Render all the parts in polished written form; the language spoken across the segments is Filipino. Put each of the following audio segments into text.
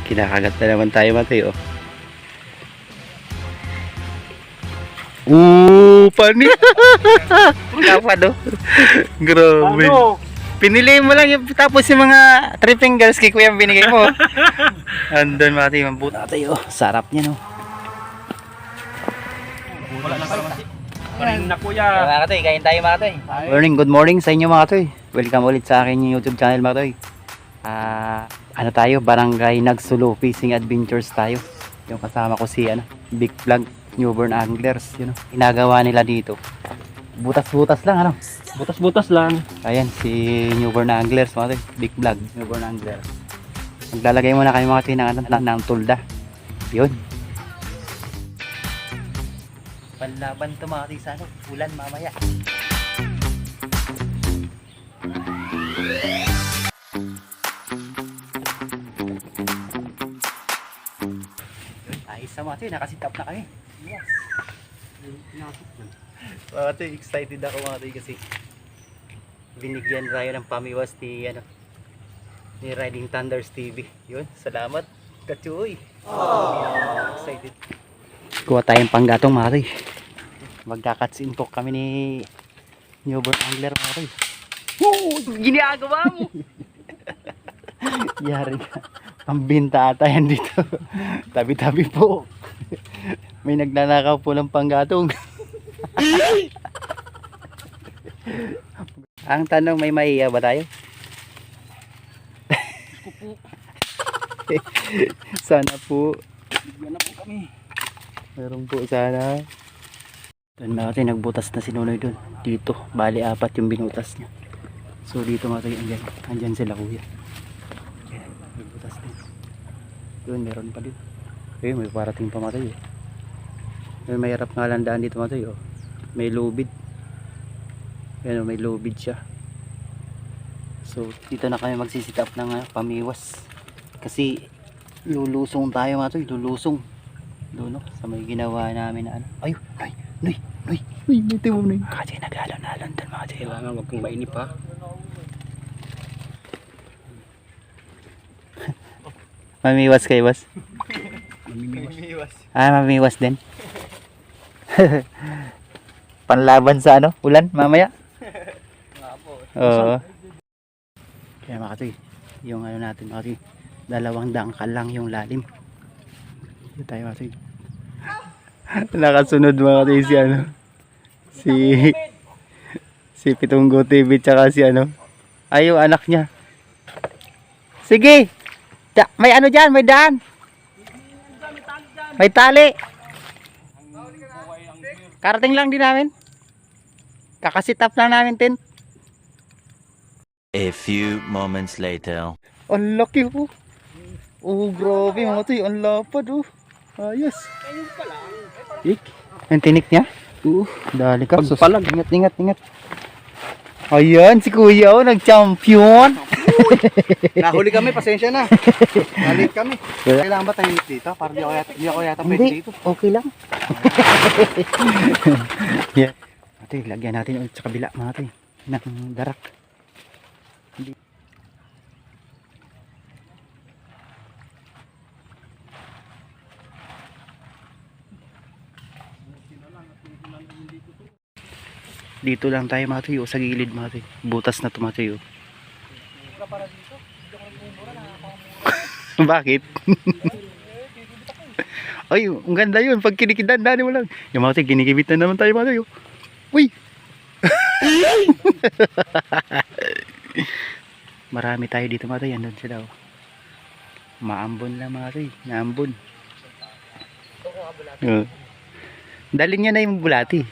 Kinakagat na naman tayo matay oh. Pani! Kapad oh. Grabe. Ano? Pinili mo lang yung tapos yung mga three fingers kay kuya binigay mo. Andun matay, mambuto tayo. Sarap niya no. Wala na tayo. Karin na kuya. Mga katoy, kain tayo mga katoy. Good morning sa inyo mga katoy. Welcome ulit sa akin yung YouTube channel mga katoy. Ano tayo, Barangay Nagsulo Fishing Adventures tayo. Yung kasama ko si Big Vlog, Newborn Anglers, yun know. Ginagawa nila dito. Butas-butas lang ano. Butas-butas lang. Ayan si Newborn Anglers mga katoy, Big Vlog, Newborn Anglers. Maglalagay muna kayo mga katoy ng tulda. Yun. Panlaban to mga katoy sa ulan mamaya. Ayos na mga katoy, nakasitap na kami. Yes. Mga katoy, excited ako mga katoy kasi binigyan tayo ng pamiwas ni ni Riding Thunders TV. Yun, salamat kachoy. Excited. Kuha tayong panggatong mga katoy. Magkakatsin po kami ni Newborn Angler mga katoy. Ginagawa mo! Yari ka. Pambinta ata yan dito. Tabi-tabi po. May nagnanakaw po ng panggatong. Ang tanong, may maiya ba tayo? Sana po. Bigyan na po kami. Meron po sana. Doon natin, nagbutas na si Nonoy doon. Dito, bali apat yung binutas niya. So dito mga tayo, andyan sila kuya. Ayan, nagbutas din. Doon, meron pa din. Ayun, may parating pa mga tayo. Ayun, may harap nga landaan dito mga tayo. May lubid. Ayun, may lubid siya. So dito na kami magsisitap ng pamiwas. Kasi lulusong tayo mga tayo, lulusong. Doon sa may ginawa namin na Ayun, Noy, buti mo Noy. Kasi nag-alon-alon doon mga tayo. Kailangan wag kong mainip ha. Mamiwas kayo, boss? Mamimiwas. Mamiwas din. Panlaban sa ulan mamaya. Oo. Kaya mga katoy, yung natin mga katoy, 2 dangkal lang yung lalim. Dito tayo mga katoy. Nakasunod mga katoy si Pitunggo TV tsaka si ay yung anak niya. Sige! May dyan, may daan. May tali. Karating lang din namin. Kakasitap lang namin tent. A few moments later. Ang laki po. Oh, grabe mga toy. Ang lapad oh. Ayos. Ang tinik niya. Dali ka. Pagpalag. Ingat. Ayan, si kuya nag-champion. Nahuli kami, pasensya na. Nalit kami. Kailangan ba tahimik dito? Para di ako yata pwede Hindi, dito. okay lang. Yeah. Ate, lagyan natin ulit sa kabila mga toy. Ng darak. Dito lang tayo mga toy, sa gilid mga toy. Butas na to mga toy. Bakit? Ay, ang ganda yun. Pag kinikidan, dali mo lang. Yung mga toy, kinikibit na naman tayo mga toy. Uy! Marami tayo dito mga toy. Andun sila. Maambon lang mga toy. Naambon. Dalin niya na yung bulati.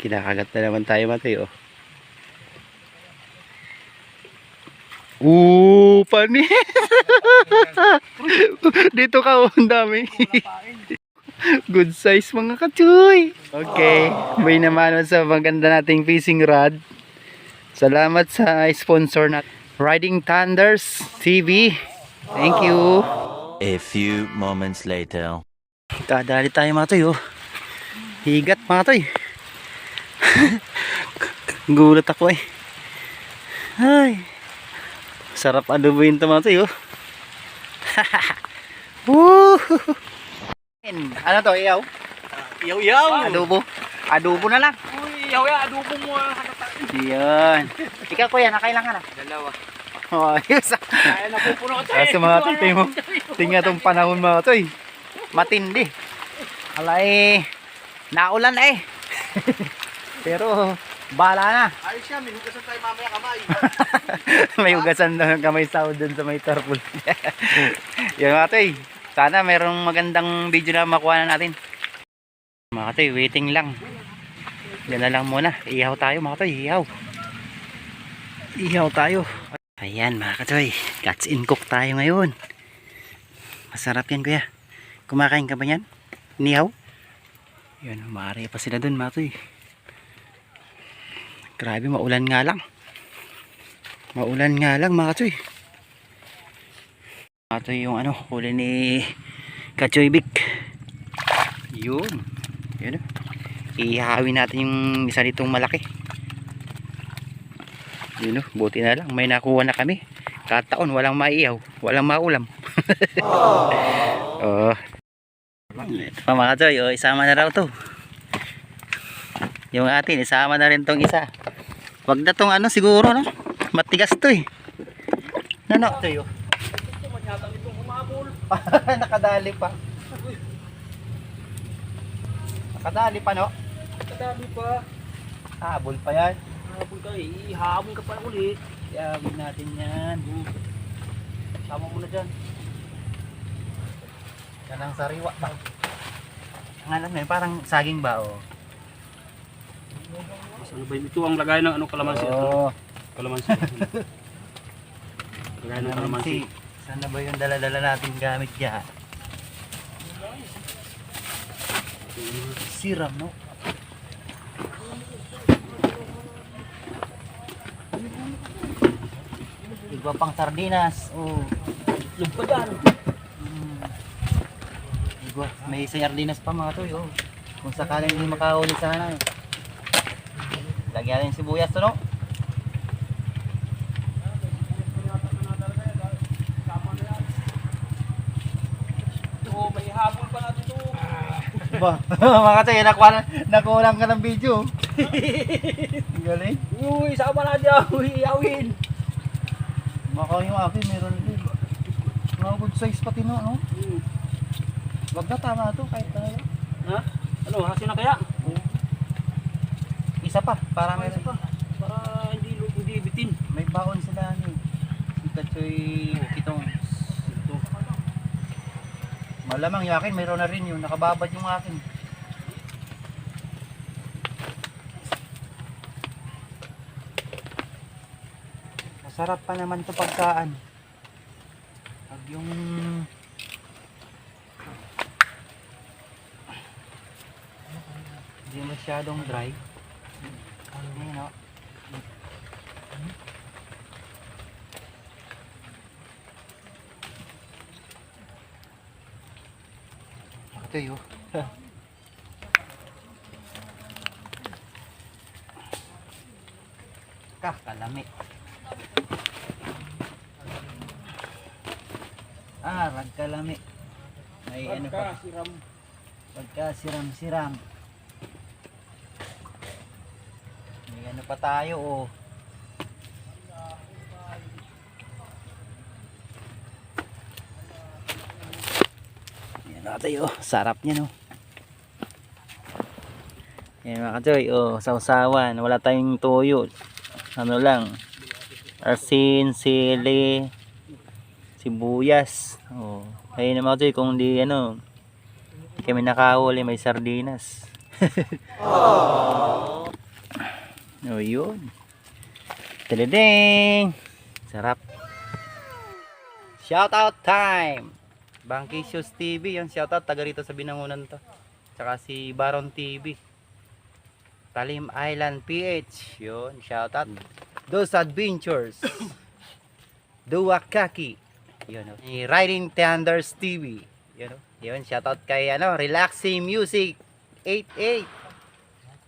Kinakagat na naman tayo matay oh. Pani! Dito ka oh, ang dami. Good size mga kachoy. Okay, may naman sa maganda nating fishing rod. Salamat sa sponsor natin, Riding Thunders TV. Thank you. A few moments later. Kadali tayo mga toy oh. Higat mga toy. Gulat ako eh. Ay. Sarap adobohin ito mga toy oh. Woo! Ano to, iyaw? Yaw-yaw. Adobo. Adobo na lang. Uy, yaw-yaw. Adobo mo. Yan. Ikaw kuya, nakailan ka na? Dalawa. Oh, ayos. Kaya napupuno ka Kasi mga toy, tingnan mo. Tingnan itong panahon mga toy. Matindi. Alay, naulan eh. Pero, bala na. Ayos siya, minugasan tayo mamaya kamay. May hugasan daw ng kamay sa dun sa may tarpul. Yan mga toy. Sana merong magandang video na makuha na natin. Mga toy, waiting lang. Yan na lang muna. Ihaw tayo mga toy, ihaw. Ihaw tayo. Ayan mga katoy, cuts in cook tayo ngayon. Masarap yan kuya. Kumakain ka ba yan? Nihaw? Yan, maaari pa sila dun mga katoy. Grabe, maulan nga lang. Maulan nga lang mga katoy. Mga katoy yung ano, huli ni Kachoy Big. Yun. Yun. Ihawin natin yung isa nitong malaki. Yun oh, buti na lang may nakuha na kami. Kataon walang maiyaw, walang maulam. Oh. Ito pa mga katoy, oh, isama na raw to. Yung atin, isama na rin tong isa. Wag na tong ano siguro no. Matigas to eh. Nano to yo. Nakadali pa. Nakadali pa no. Kadami pa. Habol pa yan. Habol ka eh. Ihabol ka pa ulit. Ihabol natin yan. Tama mo na dyan. Yan ang sariwa ba? Ang alam na yun, parang saging ba oh. Ano ba yun? Ito ang lagay ng ano kalamansi. Oo. Kalamansi. Lagay ng kalamansi. Saan na ba yung dala-dala natin gamit dyan? Siram no? Iba pang sardinas. Oh. Itlog pa dyan. Iba. May sardinas pa mga toy. Oh. Kung sakaling hindi makahuli sana. Lagyan natin sibuyas to no? Oh, may habol pa natin ito. Ba, mga toy, nakulang ka ng video. Galing. Uy, sama na dyan. Uy, iawin. Maka yung akin meron din. Mga good size pati no, no? Wag na, tama to kahit tayo. Ha? Ano, hasin na kaya? Isa pa, para meron pa. Para hindi bitin. may baon sila ano. Si Kachoy itong ito. Malamang yung akin mayroon na rin yun, nakababad yung akin. Masarap pa naman to pagkaan. Pag yung hindi masyadong dry. Ayun o. Ito yun. Kalami. Ragkalami. May ano pa. Pagka siram-siram. May ano pa tayo oh. Yan natin oh. Sarap niya no. Yan mga kachoy oh. Sausawan. Wala tayong toyo. Ano lang. Asin, sili, sibuyas. Oh. Ayun naman kachoy kung di ano. Kami nakahuli may sardinas. Oh yun. Taliding. Sarap. Shoutout time. Bangkisius TV yun. Shoutout taga rito sa Binangonan to. Tsaka si Baron TV. Talim Island PH. Yun. Shoutout. Those Adventures. Duwakaki. Yun. Riding Thunders TV. Yun. Yun. Shoutout kay ano, Relaxing Music 88.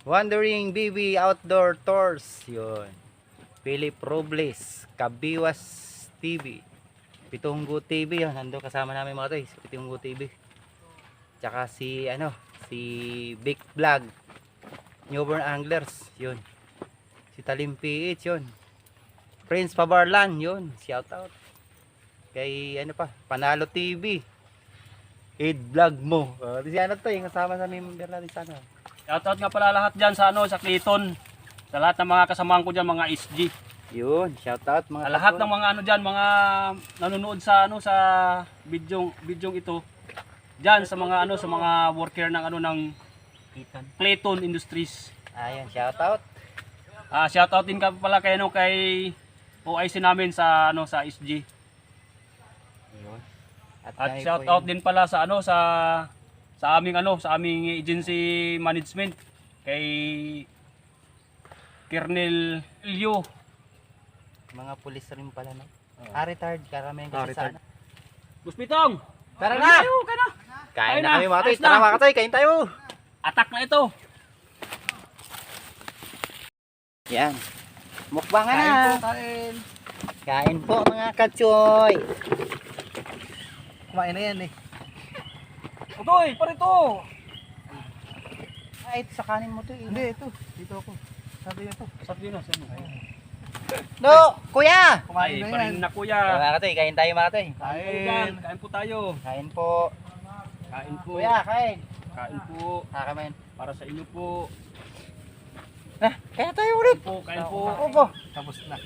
Wandering BB Outdoor Tours. Yun. Philip Robles. Kabiwas TV. Pitunggo TV. Yun. Nandun kasama namin mga toy. Pitunggo TV. Tsaka si Big Vlog. Newborn Anglers. Yun. Si Talim PH. Yun. Prince Pabarlan. Yun. Shout out. Kay Panalo TV. Aid Vlog mo. Si ano to, yung kasama sa member natin sana. Shoutout nga pala lahat dyan sa Clayton. Sa lahat ng mga kasamahan ko dyan, mga SG. Yun, shoutout mga Sa lahat ng mga dyan, mga nanonood sa sa video ito. Dyan sa mga sa mga worker ng ng Clayton Industries. Ayun, shoutout. Shoutout din ka pala kay kay OIC namin sa sa SG. Yun. At shoutout din pala sa sa aming agency management kay Colonel Elio. Mga pulis rin pala, no? Retired, karamihan kasi sana. Guspitong! Tara na! Kain na kami mga toy. Tara mga toy, kain tayo! Atak na ito! Yan. Mukbang na! Kain. Kain po mga katsoy! Kumain na yan eh. Utoy, parito! Ito sa kanin mo to eh. Hindi, ito. Dito ako. Sabi niya to. Sabi na, sabi na. No! Kuya! Kumain na Pa yan. rin na kuya. Mga katoy, kain tayo mga toy. Kain. Kain po tayo. Kain po. Kain po. Kuya, kain. Kain po. Kakain. Para sa inyo po. Kaya tayo ulit. Kain po. Opo. Tapos na.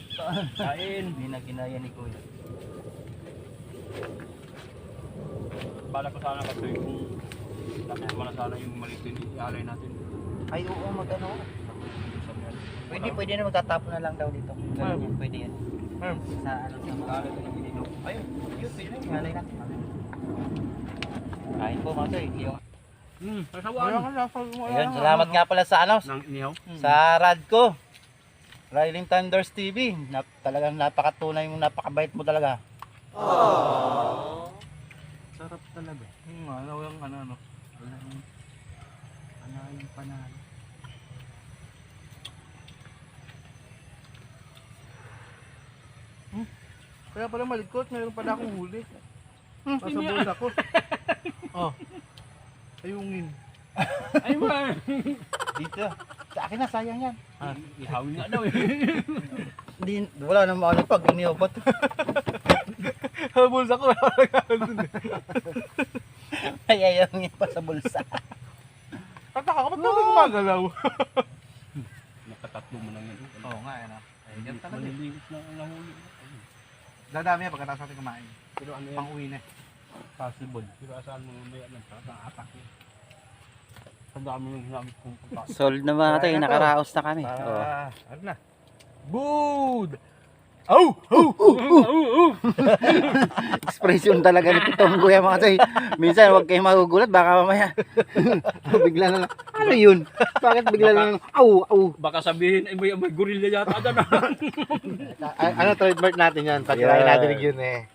Kain. Hindi na ginaya ni Kuya. Bala ko sana kasi kung mo na sana yung maliit yung ialay natin. Ay, oo, magano. Pwede na magtatapon na lang daw dito. Ganun yan, pwede yan. Sa sa mga Ayun, yun, pwede na. malay na. Kain po mga toy. Kasawaan. Ayun, salamat nga pala sa Nang inihaw. sa Radco. Riding Thunders TV. Talagang napakatunay mo, napakabait mo talaga. Sarap talaga. Ano yung ano. Panalo. Kaya pala malikot, mayroon pala akong huli. Nasa bulsa ko. Oh. Ayungin. Ay man. Dito. Sa akin na, sayang yan. Ihawin nga daw eh. Hindi, wala namang ano pag iniobot. Sa bulsa ko, Ay, ayaw niya pa sa bulsa. Tataka ka, ba't namin gumagalaw? Nakatatlo mo lang yan. Oo nga, ano. Ayun talaga. Malilinis na ang nahuli. Dadami yan pagkatapos natin kumain. Pero ano yan? Pang-uwi na. Possible. Pero asahan mo may alam sa atak yun. Ang dami yung hinamit kong pagkakas. Sold na mga tayo, nakaraos na kami. Oh. Ano na? Bood! Expression talaga ni Pitong Kuya mga tayo. Minsan huwag kayong magugulat, baka mamaya. Bigla na lang. Ano yun? Bakit bigla na lang? Au! Baka sabihin, ay may gorilla yata dyan. Ano trademark natin yan? Pag Yeah. nadinig yun eh.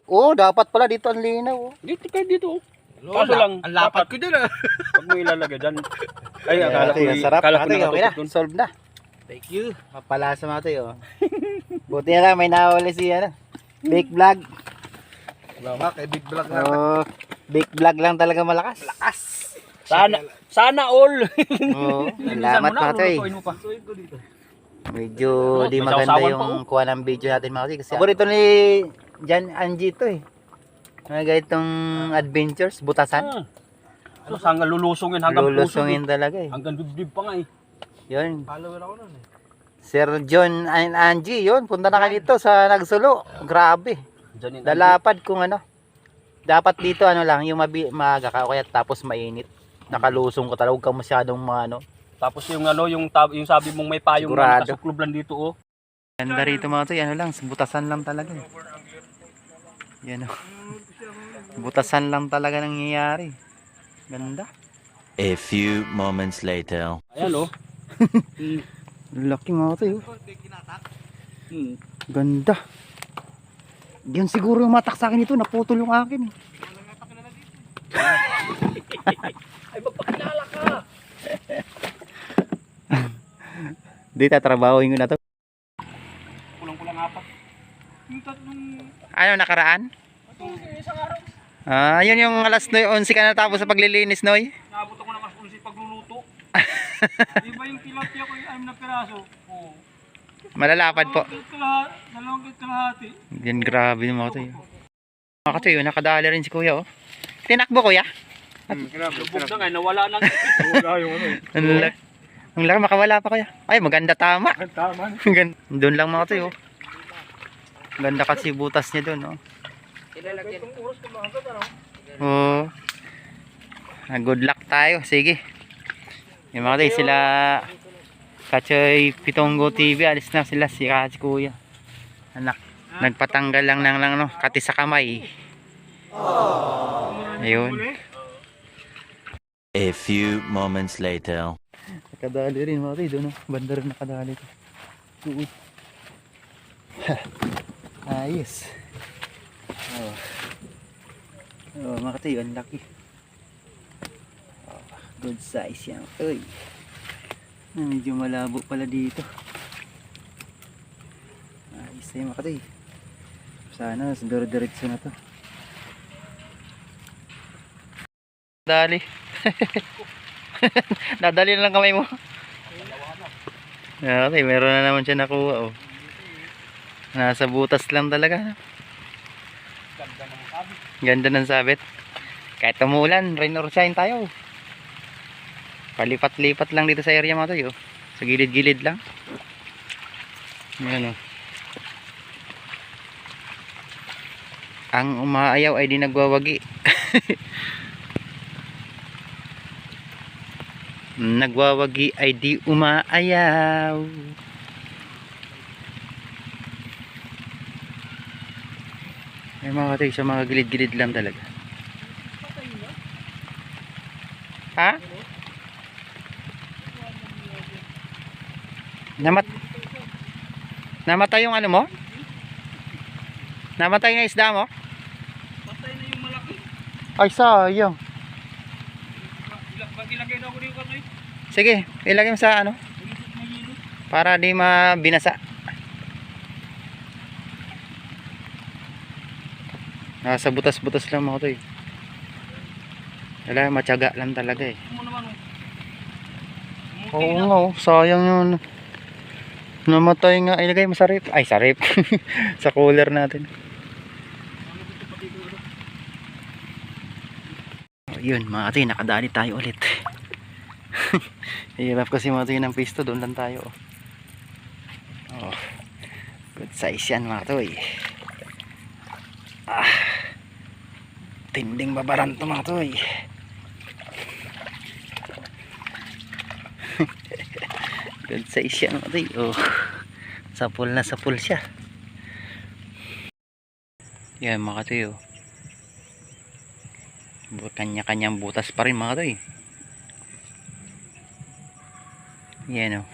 Oo, dapat pala dito ang linaw. Oh. Dito kayo dito. Kaso lang, ang lapat ko dyan ah. pag mo ilalagay dyan. Ay, Yeah, akala ko, ang sarap. akala ko Ate, okay na. nakatutok dun. Solve na. Thank you. Mapalasa mga tayo. Buti na lang, may nahuli si Big Vlog. Salamat kay Big Vlog na. Oh, Big Vlog lang talaga malakas. Sana all. Oo, salamat mga tayo. Lulutuin mo pa. Medyo di May maganda sausawan pa, yung kuha ng video natin mga kasi paborito ni Jan Angie to eh. Mga ganitong adventures, butasan. So, hanggang lulusungin, hanggang Lulusungin puso. talaga eh. Hanggang dibdib pa nga eh. Yun. Follower ako nun eh. Sir John and Angie, yun. Punta na kayo dito sa Nagsulo. Grabe. Dyan Lalapad kung ano. Dapat dito ano lang, yung maaga ka o kaya tapos mainit. Nakalusong ko talaga, huwag ka masyadong ano. Tapos yung yung sabi mong may payong Sigurado. na nakasuklob lang dito oh. Ganda rito mga to, ano lang, butasan lang talaga. Yan o. Butasan lang talaga nangyayari. Ganda. A few moments later. Ayan oh. Laki mga to yun. Ganda. Yan siguro yung matak sa akin ito, naputol yung akin. Ay magpakilala ka. Di tatrabahoin ko na to. Kulang-kulang apat. Yung tatlong Ano, nakaraan? isang araw. Ah, yun yung alas 11 ka natapos sa paglilinis, Noy. Naabot ako ng alas 11 pagluluto. Di ba yung tilapia ko yung 6 na piraso? Oo. Malalapad po. Dalawang kit kalahati. Yan, grabe yung mga to. Mga to yun, nakadali rin si kuya, oh. Tinakbo, kuya. Lubog na nga, nawala na. Ang laki, makawala pa, kuya. Ay, maganda, tama. Tama. Doon lang mga to, oh. Ganda kasi butas niya doon, oh. Oh. Good luck tayo, sige. Yung mga tayo, sila Kachoy Pitonggo TV, alis na sila, si kuya. Anak, nagpatanggal lang no, kati sa kamay. Ayun. A few moments later. Nakadali rin mga tayo, doon, oh. Banda rin nakadali ito. Uy. Ayos. Oh. Oh, mga tayo, ang laki. Oh, good size yan. Uy. Medyo malabo pala dito. Ayos na yung mga tayo. Sana, diretso na to. Dali. Nadali na lang kamay mo. Okay, meron na naman siya nakuha, oh. Nasa butas lang talaga. Ganda ng sabit. Kahit umulan, rain or shine tayo. Palipat-lipat lang dito sa area mga tayo. Sa gilid-gilid lang. Ayan, oh. Ang umaayaw ay di nagwawagi. Nagwawagi ay di umaayaw. Ay mga tayo, sa mga gilid-gilid lang talaga. Ha? Namatay yung ano mo? Namatay na isda mo? Patay na yung malaki. Ay, sayang. Ilagay na ako dito katoy. Sige, ilagay mo sa ano? Para di mabinasa. Nasa butas-butas lang mga to, eh. Wala, matyaga lang talaga, eh. Mo naman. Oo nga, oh, sayang yun. Namatay nga, ilagay mo sa rip. Ay, sa rip. Sa cooler natin. Oh, yun mga katoy, nakadali tayo ulit. Hirap kasi mga katoy ng pisto, doon lang tayo, oh. Oh, good size yan mga katoy. Ah, tinding babaran to mga katoy. Good size yan mga katoy, oh. Sapul na sapul siya. Yan mga katoy, oh. Kanya-kanyang butas pa rin mga katoy. Yan, oh.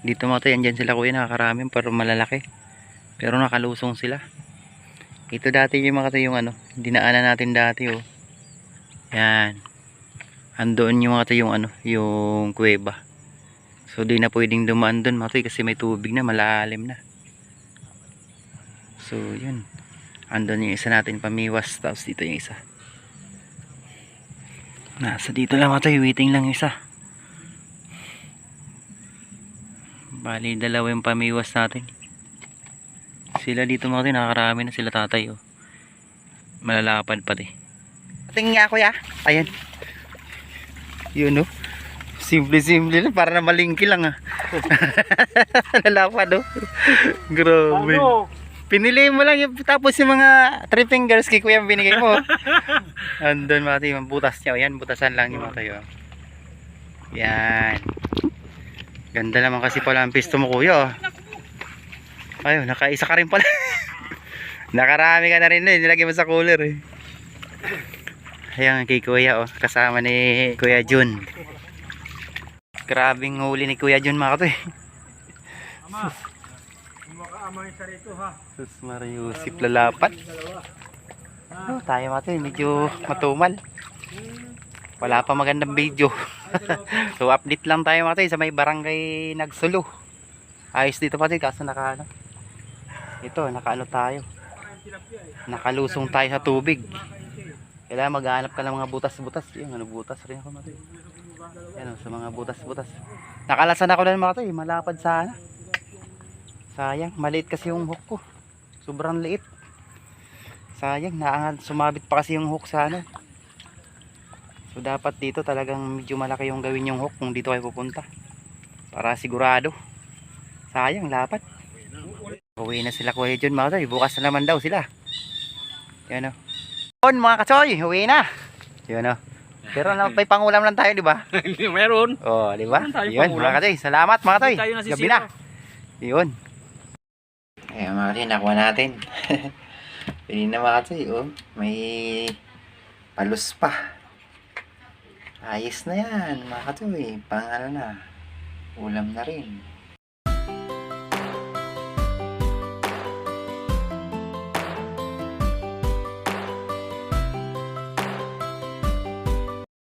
Dito mga katoy, andyan sila kuya, nakakarami pero malalaki. Pero nakalusong sila. Ito dati yung mga katoy, yung ano, dinaanan natin dati, oh. Yan. Andoon yung mga katoy, yung ano, yung kuweba. So di na pwedeng dumaan doon mga katoy kasi may tubig na, malalim na. So yun. Andun yung isa natin pamiwas, tapos dito yung isa. Nasa dito lang mga katoy, waiting lang yung isa. Bali dalawa yung pamiwas natin. Sila dito mga katoy, nakakarami na sila tatay, oh. Malalapad pati. Tingin nga kuya. Ayan. Yun, oh. Simple lang, para na malingki lang, ah. Lalapad, oh. Grabe. Ano? Pinili mo lang yung, tapos yung mga 3 fingers kay kuya binigay mo. Andun mga tayo, yung butas niya. Yan, butasan lang yung mga tayo. Yan. Ganda naman kasi pala ang pisto mo kuya, oh. Ayun, nakaisa ka rin pala. Nakarami ka na rin, eh. Nilagay mo sa cooler, eh. Ayan kay kuya, oh. Kasama ni Kuya Jun. Grabing huli ni Kuya Jun mga katoy. Ama. Makaamay sa rito ha. Sus Mariusip lalapat. Oh, tayo mga katoy, medyo matumal. Wala pa magandang video. So update lang tayo mga katoy sa may barangay Nagsulo. Ayos dito pati kaso nakaano. Ito, nakaano tayo. Nakalusong tayo sa tubig. Kailangan maghanap ka ng mga butas-butas. Yung ano, butas rin ako mga toy. Yan o, sa mga butas-butas. Nakalasan ako na mga toy, malapad sana. Sayang, maliit kasi yung hook ko. Sobrang liit. Sayang, sumabit pa kasi yung hook sa ano. So dapat dito talagang medyo malaki yung gawin yung hook kung dito kayo pupunta. Para sigurado. Sayang, lapad. Uwi na sila Kuya John mga toy. Bukas na naman daw sila. Yan o. Yun mga kachoy, uwi na. Yun o. Pero may pangulam lang tayo, di ba? Meron. Oh, di ba? Meron tayong Yun pangulam. mga kachoy. Salamat mga toy. Hindi tayo nasisira. Gabi na. Yun. Ayan mga kachoy, nakuha natin. Pili na mga kachoy, oh. May palus pa. Ayos na yan mga kachoy. Pang ano na. Ulam na rin.